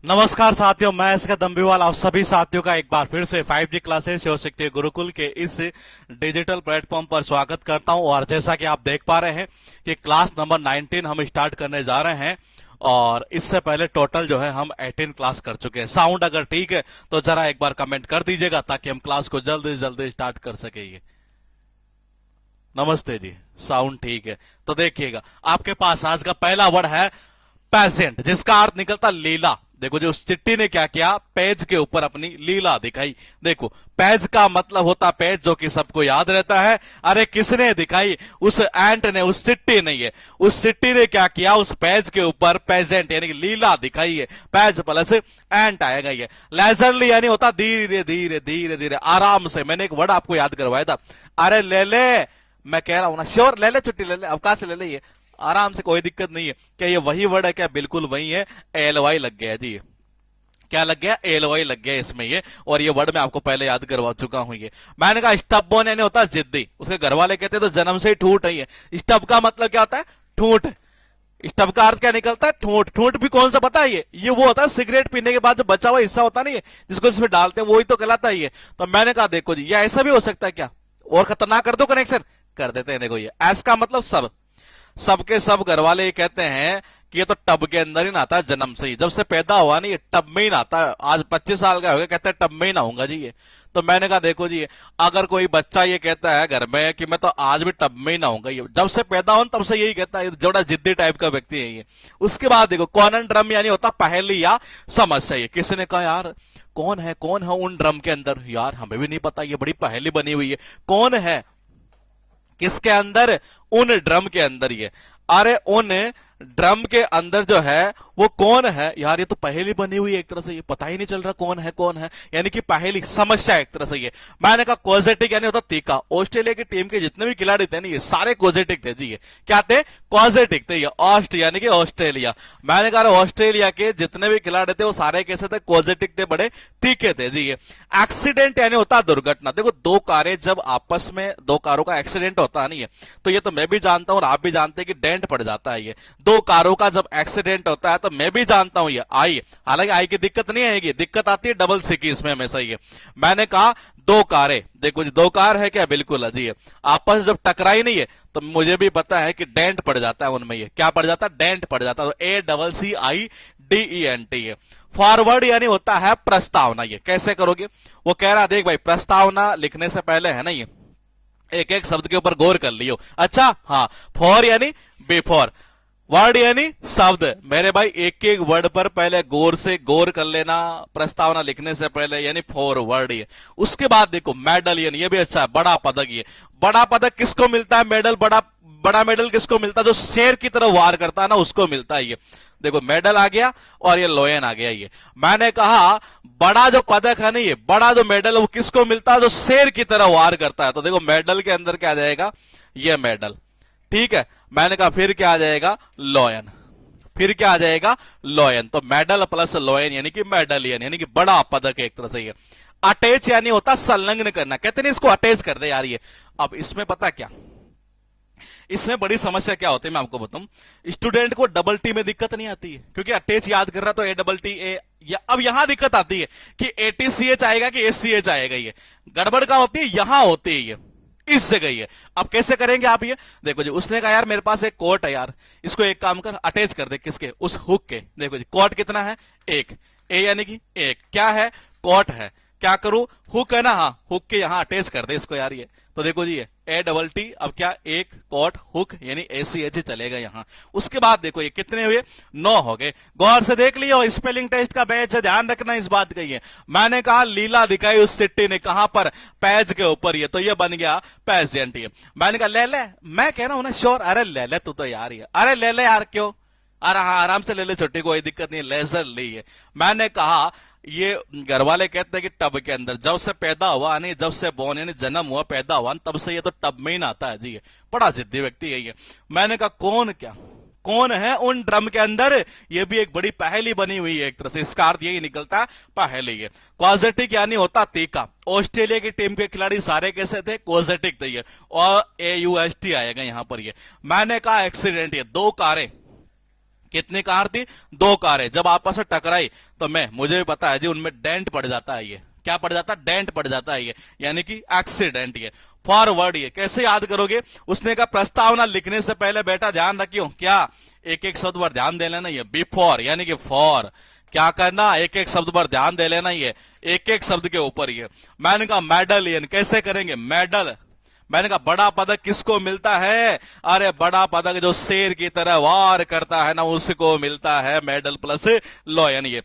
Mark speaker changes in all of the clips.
Speaker 1: नमस्कार साथियों, मैं इसका दम्बीवाल आप सभी साथियों का एक बार फिर से 5G क्लासेस शिव शक्ति गुरुकुल के इस डिजिटल प्लेटफॉर्म पर स्वागत करता हूं। और जैसा कि आप देख पा रहे हैं कि क्लास नंबर 19 हम स्टार्ट करने जा रहे हैं। और इससे पहले टोटल जो है हम 18 क्लास कर चुके हैं। साउंड अगर ठीक है तो जरा एक बार कमेंट कर दीजिएगा ताकि हम क्लास को जल्दी से जल्दी स्टार्ट कर सके। नमस्ते जी, साउंड ठीक है तो देखिएगा आपके पास आज का पहला वर्ड है पेजेंट, जिसका अर्थ निकलता लीला। देखो जी, उस चिट्ठी ने क्या किया, पेज के ऊपर अपनी लीला दिखाई। देखो, पेज का मतलब होता पेज जो कि सबको याद रहता है। अरे किसने दिखाई? उस एंट ने, उस चिट्ठी ने। ये उस चिट्ठी ने क्या किया, उस पेज के ऊपर पेजेंट यानी कि लीला दिखाई है। पेज प्लस एंट आएगा। ये लेजरली यानी होता धीरे धीरे धीरे धीरे आराम से। मैंने एक वर्ड आपको याद करवाया था, अरे ले ले, मैं कह रहा हूं ना, श्योर ले ले, छुट्टी ले ले, अवकाश ले ले, ये आराम से, कोई दिक्कत नहीं है। क्या ये वही वर्ड है? क्या बिल्कुल वही है। एलवाई लग गया जी। क्या लग गया? एलवाई लग गया इसमें ये। और ये वर्ड मैं आपको पहले याद करवा चुका हूं। ये मैंने कहा स्टबबोर्न यानी होता है जिद्दी। उसके घर वाले कहते हैं तो जन्म से ही ठूठ है। स्टब का मतलब क्या होता है? ठूठ। स्टब का अर्थ क्या निकलता है? ठूठ। ठूठ भी कौन सा पता है? ये वो होता है सिगरेट पीने के बाद जो बचा हुआ हिस्सा होता नहीं है, जिसको इसमें डालते हैं, वही तो कहलाता है ये। तो मैंने कहा देखो जी, ये ऐसा भी हो सकता है क्या? और खतरनाक कर दो कनेक्शन, कर देते हैं। देखो, ये एस का मतलब सब। सबके सब घर वाले ये कहते हैं कि ये तो टब के अंदर ही नहाता है जन्म से ही। जब से पैदा हुआ नहीं, ये टब में ही नहाता है। आज 25 साल का हो गया, कहता है टब में ही नहाऊंगा जी ये। तो मैंने कहा देखो जी, अगर कोई बच्चा ये कहता है घर में कि मैं तो आज भी टब में ही नहाऊंगा, ये जब से पैदा हो तब से यही कहता है। जोड़ा जिद्दी टाइप का व्यक्ति है ये। उसके बाद देखो, कॉनन ड्रम यानी होता पहेली या समस्या। ये किसी ने कहा यार कौन है उन ड्रम के अंदर? यार हमें भी नहीं पता, ये बड़ी पहेली बनी हुई है। कौन है किसके अंदर? उन ड्रम के अंदर। ये अरे उन ड्रम के अंदर जो है वो कौन है? यार ये तो पहेली बनी हुई है एक तरह से, ये पता ही नहीं चल रहा कौन है यानी कि पहेली समस्या एक तरह से। ये मैंने कहा क्वाजेटिक यानी होता तीखा। ऑस्ट्रेलिया की टीम के जितने भी खिलाड़ी थे ना, ये सारे क्वाजेटिक थे जी। ये क्या थे? क्वाजेटिक थे। ये ऑस्ट यानी कि ऑस्ट्रेलिया। मैंने कहा ऑस्ट्रेलिया के जितने भी खिलाड़ी थे वो सारे कैसे थे? क्वाजेटिक थे, बड़े तीखे थे जी। ये एक्सीडेंट यानी होता दुर्घटना। देखो, दो कारें जब आपस में, दो कारों का एक्सीडेंट होता नहीं है तो ये तो मैं भी जानता हूं और आप भी जानते हैं कि डेंट पड़ जाता है। ये दो कारों का जब एक्सीडेंट होता है तो मैं भी जानता हूं ये आई। हालांकि आई की दिक्कत नहीं आएगी, दिक्कत आती है डबल सी की इसमें हमेशा। ये मैंने कहा दो कारें, देखो जी, दो कार है क्या? बिल्कुल है जी। आपस जब टकराई नहीं है तो मुझे भी पता है कि डेंट पड़ जाता है उनमें। ये क्या पड़ जाता है? डेंट पड़ जाता है। तो ACCIDENT। ये फॉरवर्ड यानी होता है प्रस्तावना। ये कैसे करोगे? वो कह रहा देख भाई, प्रस्तावना लिखने से पहले है ना, ये एक एक शब्द के ऊपर गौर कर लियो। अच्छा हाँ, फॉर यानी बिफोर, वर्ड यानी शब्द। मेरे भाई एक एक वर्ड पर पहले गौर से गौर कर लेना प्रस्तावना लिखने से पहले, यानी फॉरवर्ड। ये उसके बाद देखो मेडल, यानी ये भी अच्छा है, बड़ा पदक। ये बड़ा पदक किसको मिलता है? मेडल, बड़ा बड़ा मेडल किसको मिलता है? जो शेर की तरह वार करता है ना, उसको मिलता है। ये देखो, मेडल आ गया और ये लोयन आ गया। ये मैंने कहा बड़ा जो पदक है ना, ये बड़ा जो मेडल है वो किसको मिलता है? जो शेर की तरह वार करता है। तो देखो, मेडल के अंदर क्या आ जाएगा? ये मेडल। ठीक है, मैंने कहा फिर क्या आ जाएगा? लोयन। फिर क्या आ जाएगा? लोयन। तो मेडल प्लस लोयन यानी कि मेडलियन, यानी कि बड़ा पदक एक तरह से। ये अटैच यानी होता संलग्न करना। कहते नहीं इसको अटैच कर दे यार। ये अब इसमें पता क्या, इसमें बड़ी समस्या क्या होती है मैं आपको बताऊं। स्टूडेंट को डबल टी में दिक्कत नहीं आती है क्योंकि अटैच याद कर रहा तो ATT अब यहां दिक्कत आती है कि ATCH आएगा कि SCH आएगा। ये गड़बड़ का होती है, यहां होती है ये, इस जगह है। अब कैसे करेंगे आप? ये देखो जी, उसने कहा यार मेरे पास एक कोट है यार, इसको एक काम कर, अटैच कर दे। किसके? उस हुक के। देखो जी, कोट कितना है? एक। ए यानी कि एक क्या है? कोट है। क्या करूं? हुक है ना, हाँ, हुक के यहां अटैच कर दे इसको यार। ये तो देखो जी, ये ATT अब क्या, एक कोट हुक यानी ACH चलेगा यहां। उसके बाद देखो ये कितने हुए? 9 हो गए। गौर से देख लियो, स्पेलिंग टेस्ट का बैच है, ध्यान रखना इस बात का। ये मैंने कहा लीला दिखाई उस चिट्ठी ने, कहां पर? पेज के ऊपर। ये तो ये बन गया पेजेंट। ये मैंने कहा ले ले, मैं कह रहा हूं ना श्योर, अरे ले ले तू तो यार। ये अरे ले ले यार, क्यों? अरे हाँ, आराम से ले ले छुट्टी, कोई दिक्कत नहीं, लेजर ली है। मैंने कहा ये घर वाले कहते हैं कि टब के अंदर, जब से पैदा हुआ नहीं, जब से बोर्न यानी जन्म हुआ, पैदा हुआ, तब से ये तो टब में ही नहाता है जी। ये बड़ा जिद्दी व्यक्ति है ये। मैंने कहा कौन क्या, कौन है उन ड्रम के अंदर? ये भी एक बड़ी पहेली बनी हुई है एक तरह से, इसका अर्थ यही निकलता है पहेली है। क्वाजेटिक यानी होता तीखा। ऑस्ट्रेलिया की टीम के खिलाड़ी सारे कैसे थे? क्वाजेटिक थे ये, और AUST आएगा यहां पर। ये मैंने कहा एक्सीडेंट। ये दो कारें कितनी कार थी? 2 कारें। जब आपस में टकराई तो मुझे भी पता है जी, उनमें डेंट पड़ जाता है। ये क्या पड़ जाता है? डेंट पड़ जाता है। ये यानी कि एक्सीडेंट। ये फॉरवर्ड। ये कैसे याद करोगे? उसने कहा प्रस्तावना लिखने से पहले बेटा ध्यान रखियो क्या, एक एक शब्द पर ध्यान दे लेना। ये बिफोर यानी कि फॉर, क्या करना, एक एक शब्द पर ध्यान दे लेना। ये एक एक शब्द के ऊपर। ये मैंने कहा मेडल, कैसे करेंगे? मेडल। मैंने कहा बड़ा पदक किसको मिलता है? अरे बड़ा पदक जो शेर की तरह वार करता है ना, उसको मिलता है मेडल प्लस लॉ। यानी ये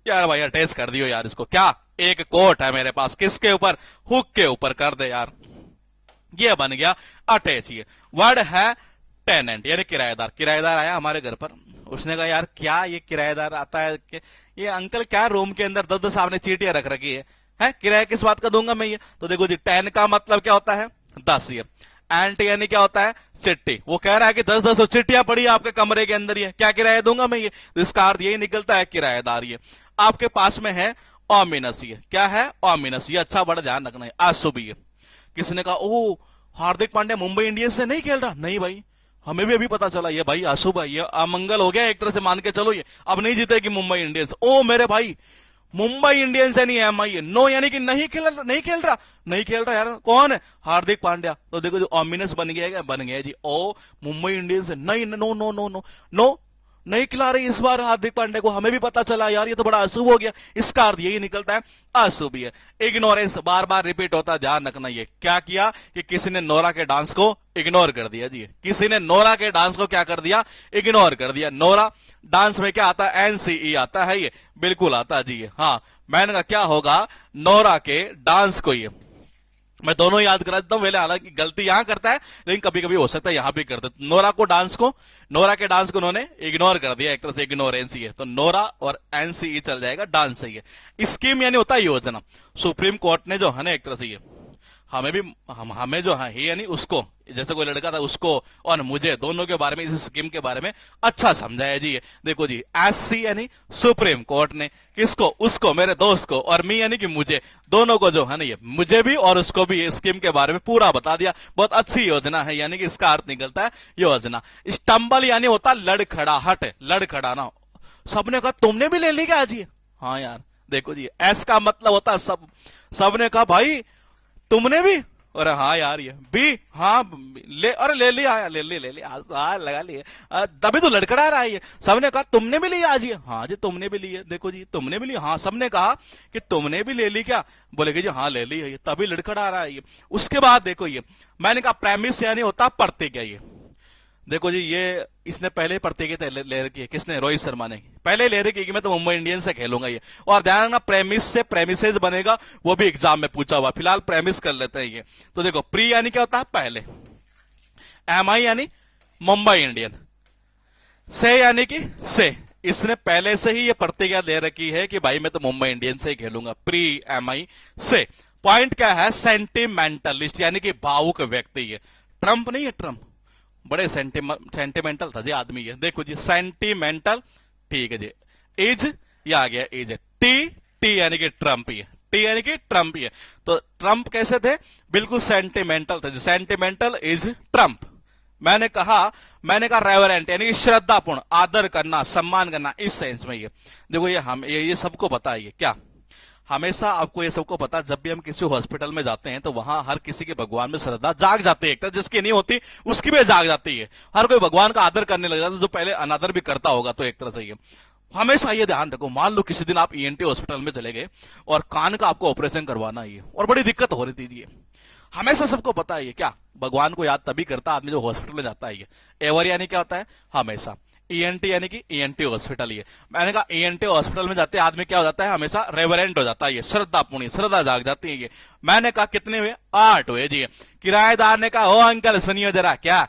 Speaker 1: यार भाई अटैच कर दियो यार इसको। क्या? एक कोट है मेरे पास, किसके ऊपर? हुक के ऊपर कर दे यार। ये बन गया अटैच। ये वर्ड है टेनेंट यानी किराएदार। किराएदार आया हमारे घर पर, उसने कहा यार क्या ये किराएदार आता है कि ये अंकल क्या रूम के अंदर 10-10 आपने चीटियां रख रखी है किराया किस बात का दूंगा मैं? ये तो देखो जी, 10 का मतलब क्या होता है? 10। ये एंट यानी क्या होता है? चिट्ठी। वो कह रहा है कि 10-10 चिट्ठियां पड़ी आपके कमरे के अंदर, ये क्या किराया दूंगा मैं? ये तो इसका अर्थ यही निकलता है किराएदार। ये आपके पास में है ऑमिनस। ये क्या है? ऑमिनस। ये अच्छा बड़ा ध्यान रखना है। अशुभ। ये किसने कहा? ओ हार्दिक पांड्या मुंबई इंडियंस से नहीं खेल रहा? नहीं भाई, हमें भी अभी पता चला। ये भाई अशुभ है, ये अमंगल हो गया एक तरह से, मान के चलो ये अब नहीं जीतेगी मुंबई इंडियंस। ओ मेरे भाई, मुंबई इंडियंस है नहीं एमआई। नो यानी कि नहीं खेल रहा यार। कौन है? हार्दिक पांड्या। तो देखो जो ऑमिनस बन गया, बन गया जी। ओ मुंबई इंडियंस नहीं, no no no no no, नहीं खिला रही इस बार हार्दिक पांड्या को। हमें भी पता चला यार, ये तो बड़ा अशुभ हो गया। इसका अर्थ यही निकलता है अशुभ। है इग्नोरेंस, बार बार रिपीट होता है, ध्यान रखना। ये क्या किया कि किसी ने नोरा के डांस को इग्नोर कर दिया जी। किसी ने नोरा के डांस को क्या कर दिया? इग्नोर कर दिया। नोरा डांस में क्या आता है? एनसीई आता है। ये बिल्कुल आता है जी। हाँ, मैंने कहा क्या होगा? नोरा के डांस को। ये मैं दोनों याद करा देता हूं पहले, हालांकि गलती यहां करता है लेकिन कभी कभी हो सकता है यहां भी करते। नोरा के डांस को उन्होंने इग्नोर कर दिया, एक तरह से इग्नोरेंस। है तो नोरा और एनसीई चल जाएगा, डांस सही है। स्कीम यानी होता है योजना। सुप्रीम कोर्ट ने जो है ना एक तरह से ये हमें जो है यानी उसको, जैसे कोई लड़का था उसको और मुझे, दोनों के बारे में, इस स्कीम के बारे में अच्छा समझाया जी। देखो जी, एससी यानी सुप्रीम कोर्ट ने किसको? उसको, मेरे दोस्त को, और मी यानी कि मुझे, दोनों को जो है ना ये मुझे भी और उसको भी स्कीम के बारे में पूरा बता दिया। बहुत अच्छी योजना है, यानी कि इसका अर्थ निकलता है योजना। स्टंबल यानी होता लड़खड़ाहट, लड़खड़ाना। सबने कहा तुमने भी ले ली क्या आज? ये हाँ यार, देखो जी, एस का मतलब होता है सबने कहा भाई तुमने भी? अरे हाँ यार, ये भी हाँ ले, अरे ले लिया, ले लिया लगा लिया, तभी तो लड़खड़ा रहा है ये। सबने कहा तुमने भी लिया आज? ये हाँ जी तुमने भी ली है। देखो जी, तुमने भी ली? हाँ, सबने कहा कि तुमने भी ले ली क्या? बोलेगे जी हाँ ले ली है, ये तभी लड़खड़ा रहा है ये। उसके बाद देखो ये मैंने कहा प्रेमिस यानी होता प्रतिज्ञा। ये देखो जी, ये इसने पहले प्रतियोगिता ले रखी है। किसने? रोहित शर्मा ने पहले ले रखी है कि मैं तो मुंबई इंडियंस से खेलूंगा ये। और ध्यान रखना, प्रेमिस से प्रेमिसेस बनेगा, वो भी एग्जाम में पूछा हुआ। फिलहाल प्रेमिस कर लेते हैं ये। तो देखो, प्री यानी क्या होता है? पहले। एमआई यानी मुंबई इंडियन। से यानी कि से, इसने पहले से ही ये प्रतिज्ञा ले रखी है कि भाई मैं तो मुंबई इंडियंस से ही खेलूंगा। प्री एमआई से। पॉइंट क्या है? सेंटिमेंटलिस्ट यानी कि भावुक व्यक्ति। है ट्रंप नहीं है, ट्रंप बड़े सेंटिमेंटल था जी आदमी। ये देखो जी, सेंटिमेंटल, ठीक है जी। इज, ये आ गया इज। टी यानी कि ट्रंप। ही है, टी यानी कि ट्रंप। ही है। तो ट्रंप कैसे थे? बिल्कुल सेंटिमेंटल थे। Sentimental is Trump. मैंने कहा रेवरेंट यानी कि श्रद्धापूर्ण, आदर करना, सम्मान करना, इस सेंस में। ये देखो, ये सबको पता है। ये क्या हमेशा आपको ये सबको पता, जब भी हम किसी हॉस्पिटल में जाते हैं तो वहां हर किसी के भगवान में श्रद्धा जाग जाती है। जिसकी नहीं होती उसकी भी जाग जाती है। हर कोई भगवान का आदर करने लग जाता है, जो पहले अनादर भी करता होगा। तो एक तरह से ये हमेशा ये ध्यान रखो। मान लो किसी दिन आप ईएनटी हॉस्पिटल में चले गए और कान का आपको ऑपरेशन करवाना है और बड़ी दिक्कत हो रही थी। हमेशा सबको पता है ये क्या भगवान को याद तभी करता आदमी जो हॉस्पिटल में जाता है। एवर यानी क्या होता है? हमेशा। ईएनटी यानी कि ईएनटी हॉस्पिटल। ये मैंने कहा ईएनटी हॉस्पिटल में जाते आदमी क्या हो जाता है? हमेशा रेवरेंट हो जाता है। ये श्रद्धापूर्ण, श्रद्धा जाग जाती है। ये मैंने कहा कितने हुए? 8 हुए जी। किराएदार ने कहा ओ अंकल सुनियो जरा, क्या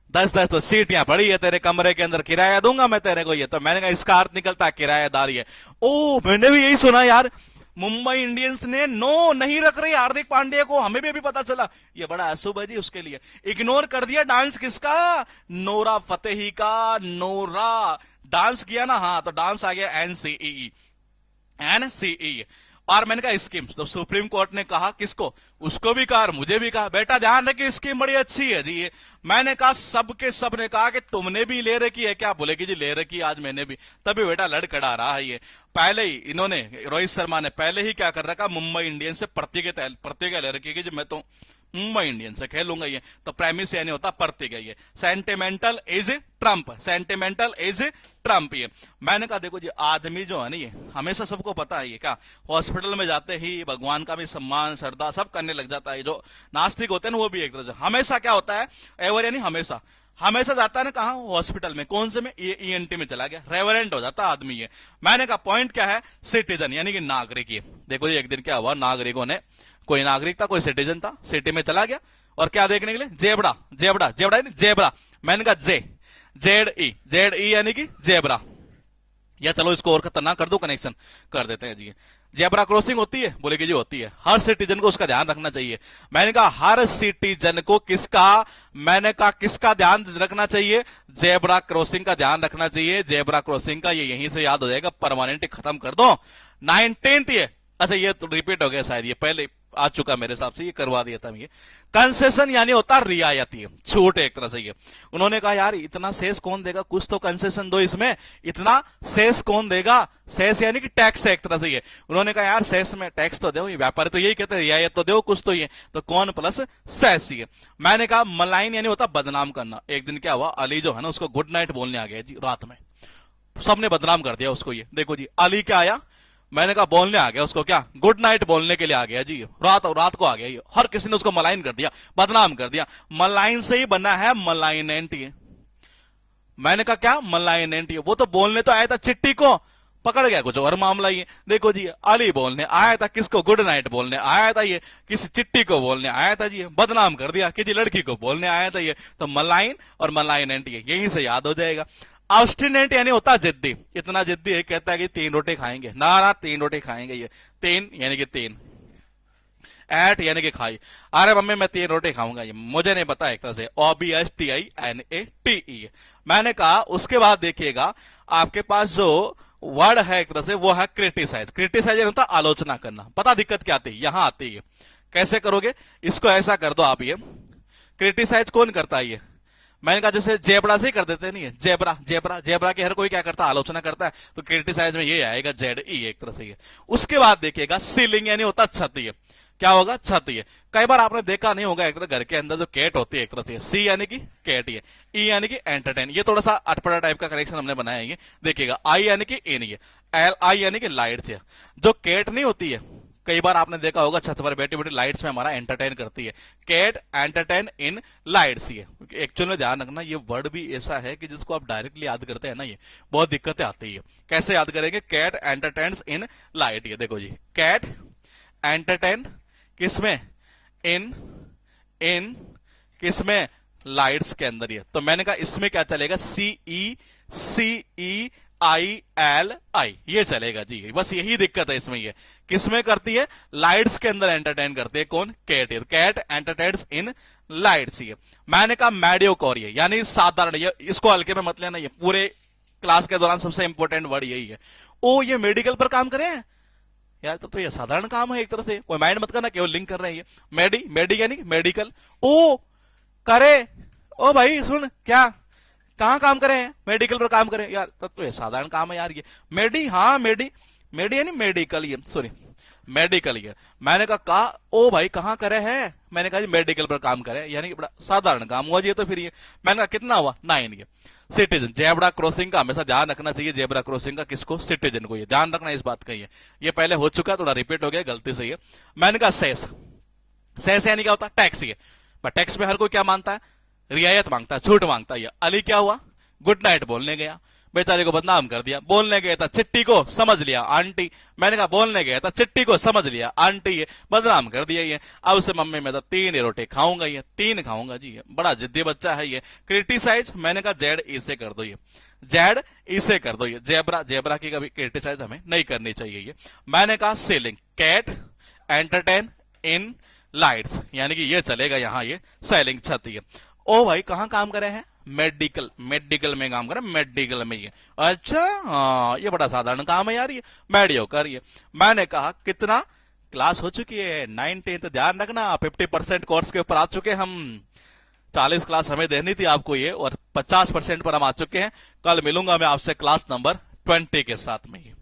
Speaker 1: 10-10 तो सीटियां पड़ी है तेरे कमरे के अंदर, किराया दूंगा मैं तेरे को। ये तो मैंने कहा इसका अर्थ निकलता है किराएदार। ये ओ मैंने भी यही सुना यार, मुंबई इंडियंस ने नो नहीं रख रही हार्दिक पांड्या को, हमें भी अभी पता चला। ये बड़ा अशुभ है जी उसके लिए। इग्नोर कर दिया डांस किसका? नोरा फतेही का। नोरा डांस किया ना, हाँ, तो डांस आ गया एनसीई। और मैंने कहा स्कीम्स, तो सुप्रीम कोर्ट ने कहा किसको? उसको भी कहा और मुझे भी कहा बेटा ध्यान रखिए स्कीम बड़ी अच्छी है जी ये। मैंने कहा सबके सब ने कहा कि तुमने भी ले रखी है क्या? बोले कि जी ले रखी आज मैंने भी। तभी बेटा लड़खड़ा रहा है ये। पहले ही इन्होंने रोहित शर्मा ने पहले ही क्या कर रखा, मुंबई इंडियंस से प्रतिज्ञा ले रखी है कि मैं तो मुंबई इंडियंस से खेलूंगा ये। तो प्रेमिस यानी होता प्रतिज्ञा ये। Sentimental is Trump, sentimental is Trump ये। मैंने कहा देखो जी आदमी जो है ना ये हमेशा सबको पता है ये क्या, हॉस्पिटल में जाते ही भगवान का भी सम्मान श्रद्धा सब करने लग जाता है। जो नास्तिक होते हैं ना वो भी एक तरह से हमेशा क्या होता है, एवर यानी हमेशा हमेशा जाता है ना कहा हॉस्पिटल में, कौन से में, ईएनटी में चला गया, रेवरेंट हो जाता आदमी ये। मैंने कहा पॉइंट क्या है, सिटीजन यानी कि नागरिक ये। देखो जी एक दिन क्या हुआ, नागरिकों ने, कोई नागरिक था कोई सिटीजन था, सिटी में चला गया और क्या देखने के लिए, जेबड़ा, जेबड़ा जेबड़ा यानी जेबरा। मैंने कहा जेड ई यानी कि जेबरा। या चलो इसको और खतरनाक कर दो, कनेक्शन कर देते हैं जी। जेब्रा क्रॉसिंग होती है? बोले कि जी होती है। हर सिटीजन को उसका ध्यान रखना चाहिए। मैंने कहा हर सिटीजन को किसका, मैंने कहा किसका ध्यान रखना चाहिए, जेब्रा क्रॉसिंग का ध्यान रखना चाहिए। जेब्रा क्रॉसिंग का ये यहीं से याद हो जाएगा, परमानेंट खत्म कर दो। 19th ये, अच्छा ये तो रिपीट हो गया शायद, ये पहले आ चुका मेरे हिसाब से, ये करवा दिया था ये। कंसेशन यानी होता रियायती, छूट एक तरह से ये। उन्होंने कहा यार इतना सेस कौन देगा, कुछ तो कंसेशन दो इसमें, इतना सेस कौन देगा, सेस यानी कि टैक्स है एक तरह से ये। उन्होंने कहा यार सेस में टैक्स तो दो, ये व्यापारी तो यही कहते हैं रियायत तो दो कुछ तो ये, तो कौन प्लस सेस ये। मैंने कहा मलाइन यानी होता बदनाम करना। एक दिन क्या हुआ, अली जो है ना उसको गुड नाइट बोलने आ गया जी रात में, सबने बदनाम कर दिया उसको ये। देखो जी अली क्या आया, मैंने कहा बोलने आ गया उसको, क्या गुड नाइट बोलने के लिए आ गया जी, रात को आ गया ये। हर किसी ने उसको मलाइन कर दिया, बदनाम कर दिया। मलाइन से ही बना है मलाइनेंट ये। मैंने कहा क्या मलाइनेंट ये, वो तो बोलने तो आया था चिट्ठी को, पकड़ गया कुछ और मामला ये। देखो जी अली बोलने आया था, किसको, गुड नाइट बोलने आया था ये, किसी चिट्ठी को बोलने आया था जी, बदनाम कर दिया किसी लड़की को बोलने आया था ये। तो मलाइन और मलाइनेंट ये यहीं से याद हो जाएगा। ऑब्स्टिनेट यानी होता जिद्दी, इतना जिद्दी है कहता है कि 3 रोटी खाएंगे, ना 3 रोटी खाएंगे ये। 3 यानी कि 3, एट यानी कि खाई, अरे मम्मी मैं 3 रोटी खाऊंगा ये, मुझे नहीं पता एक तरह से, OBSTINATE। मैंने कहा उसके बाद देखिएगा आपके पास जो वर्ड है एक तरह से वो है क्रिटिसाइज। क्रिटिसाइज होता आलोचना करना। पता दिक्कत क्या आती है, यहां आती है, कैसे करोगे इसको, ऐसा कर दो आप ये, क्रिटिसाइज कौन करता है ये, मैंने कहा जैसे जेबरा से ही कर देते नहीं है, जेबरा जेबरा जेबरा की हर कोई क्या करता है, आलोचना करता है, तो क्रिटिसाइज में ये आएगा जेड ई एक तरह से ये। उसके बाद देखिएगा सीलिंग यानी होता छत ये, क्या होगा, छत ये। कई बार आपने देखा नहीं होगा एक तरह घर के अंदर जो कैट होती है एक तरह से, सी यानी कि कैट ये, ई यानी कि एंटरटेन, ये थोड़ा सा अटपटा टाइप का कनेक्शन हमने बनाया है। देखिएगा आई यानी कि इन ये, एल आई यानी कि लाइट से। जो कैट नहीं होती है, कई बार आपने देखा होगा छत पर बैठी बैठी लाइट्स में हमारा एंटरटेन करती है, कैट एंटरटेन इन लाइट्स ये। एक्चुअल में ध्यान रखना ये वर्ड भी ऐसा है कि जिसको आप डायरेक्टली याद करते हैं ना ये बहुत दिक्कतें आती है। कैसे याद करेंगे, कैट एंटरटेन्स इन लाइट ये। देखो जी कैट एंटरटेन किसमें, इन किसमें, लाइट्स के अंदर ये। तो मैंने कहा इसमें क्या चलेगा, CECEILI ये चलेगा जी, बस यही दिक्कत है इसमें। ये किसमें करती है, लाइट्स के अंदर एंटरटेन करती है, कौन, cat. Cat entertains in lights ये। मैंने कहा मेडियोकर ये यानी साधारण, ये इसको हल्के में मत लेना, ये पूरे क्लास के दौरान सबसे इंपॉर्टेंट वर्ड यही है। ओ ये मेडिकल पर काम करे हैं यार, तो ये साधारण काम है एक तरह से, कोई माइंड मत करना, केवल लिंक कर रहे हैं ये। मेडी यानी मेडिकल, ओ करे, ओ भाई सुन क्या, कहां काम करें, मेडिकल पर काम करें यार, तब तो ये साधारण काम है यार ये। मेडी, हाँ मेडी यानी मेडिकल ये, सॉरी मेडिकल ये। मैंने कहा ओ भाई कहां करे है, मैंने कहा जी मेडिकल पर काम करे, यानी कि बड़ा साधारण काम हुआ जी। तो फिर ये मैंने कहा कितना हुआ, 9 ये। सिटीजन, जेब्रा क्रॉसिंग का हमेशा ध्यान रखना चाहिए, जेब्रा क्रॉसिंग का किसको, सिटीजन को, ये ध्यान रखना इस बात का। ये पहले हो चुका, थोड़ा रिपीट हो गया गलती से ये। मैंने कहा सेस, सेस यानी क्या होता है, टैक्स ये। पर टैक्स में हर कोई क्या मानता है, रियायत मांगता है, छूट मांगता है। अली क्या हुआ, गुड नाइट बोलने गया, बेचारे को बदनाम कर दिया। बोलने गया था चिट्ठी को समझ लिया आंटी, मैंने कहा बोलने गया था चिट्ठी को समझ लिया आंटी, ये बदनाम कर दिया ये। अब से मम्मी मैं तो 3 रोटी खाऊंगा ये, 3 खाऊंगा जी, ये बड़ा जिद्दी बच्चा है ये। क्रिटिसाइज मैंने कहा जेड ई से कर दो ये, जेड ई से कर दो ये। जेब्रा की कभी क्रिटिसाइज हमें नहीं करनी चाहिए ये। मैंने कहा selling, cat entertain in lights यानी कि ये चलेगा यहाँ, ये सेलिंग छत ये। ओ भाई कहां काम करे हैं, मेडिकल में काम करे, मेडिकल में ये। अच्छा हाँ ये बड़ा साधारण काम है यार ये, मेडियोकर ये। मैंने कहा कितना, क्लास हो चुकी है 9-10, ध्यान रखना 50% कोर्स के ऊपर आ चुके हैं हम। 40 क्लास हमें देनी थी आपको ये, और 50% पर हम आ चुके हैं। कल मिलूंगा मैं आपसे क्लास नंबर 20 के साथ में।